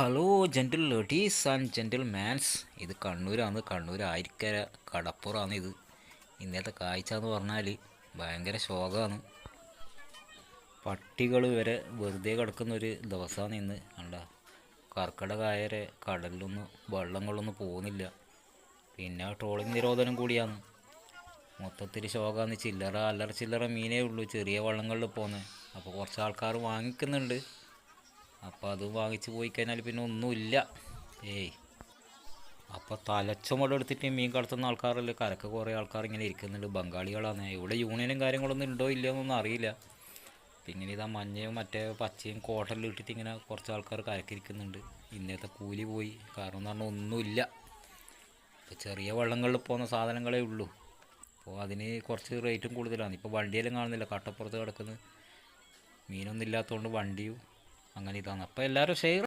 Hello gentle ladies and gentle man's. ഇത് കണ്ണൂരാണ്. കണ്ണൂർ ആയിരിക്കര കടപ്പുറമാണ് ഇത്. ഇന്നത്തെ കാഴ്ച എന്ന് പറഞ്ഞാൽ ഭയങ്കര ശോകമാണ്. പട്ടികൾ വരെ വെറുതെ കിടക്കുന്ന ഒരു ദിവസമാണ് ഇന്ന്. കണ്ട കർക്കിടകായരെ കടലിലൊന്നും വെള്ളങ്ങളൊന്നും പോകുന്നില്ല. പിന്നെ ട്രോളിങ് നിരോധനം കൂടിയാണ്. മൊത്തത്തിൽ ശോകമാണ്. അല്ലറ ചില്ലറ മീനേ ഉള്ളൂ ചെറിയ വള്ളങ്ങളിൽ പോകുന്നത്. അപ്പോൾ കുറച്ച് ആൾക്കാർ വാങ്ങിക്കുന്നുണ്ട്. അപ്പോൾ അത് വാങ്ങിച്ച് പോയി കഴിഞ്ഞാൽ പിന്നെ ഒന്നുമില്ല. ഏയ് അപ്പോൾ തലച്ചുമട് എടുത്തിട്ട് മീൻ കടത്തുന്ന ആൾക്കാരല്ലേ കരക്ക് കുറേ ആൾക്കാർ ഇങ്ങനെ ഇരിക്കുന്നുണ്ട്. ബംഗാളികളാണ്. ഇവിടെ യൂണിയനും കാര്യങ്ങളൊന്നും ഉണ്ടോ ഇല്ലയോ എന്നൊന്നും അറിയില്ല. പിന്നെ ഇതാ മഞ്ഞയും മറ്റേ പച്ചയും കോട്ടലിൽ ഇട്ടിട്ട് ഇങ്ങനെ കുറച്ച് ആൾക്കാർ കരക്കിരിക്കുന്നുണ്ട്. ഇന്നത്തെ കൂലി പോയി. കാരണം എന്ന് പറഞ്ഞാൽ ഒന്നുമില്ല. ഇപ്പോൾ ചെറിയ വള്ളങ്ങളിൽ പോകുന്ന സാധനങ്ങളേ ഉള്ളൂ. അപ്പോൾ അതിന് കുറച്ച് റേറ്റും കൂടുതലാണ്. ഇപ്പോൾ വണ്ടിയെല്ലാം കാണുന്നില്ല കട്ടപ്പുറത്ത് കിടക്കുന്നത്. മീനൊന്നും ഇല്ലാത്തതുകൊണ്ട് വണ്ടിയും അങ്ങനെ ഇതാണ്. അപ്പോൾ എല്ലാവരും ഷെയർ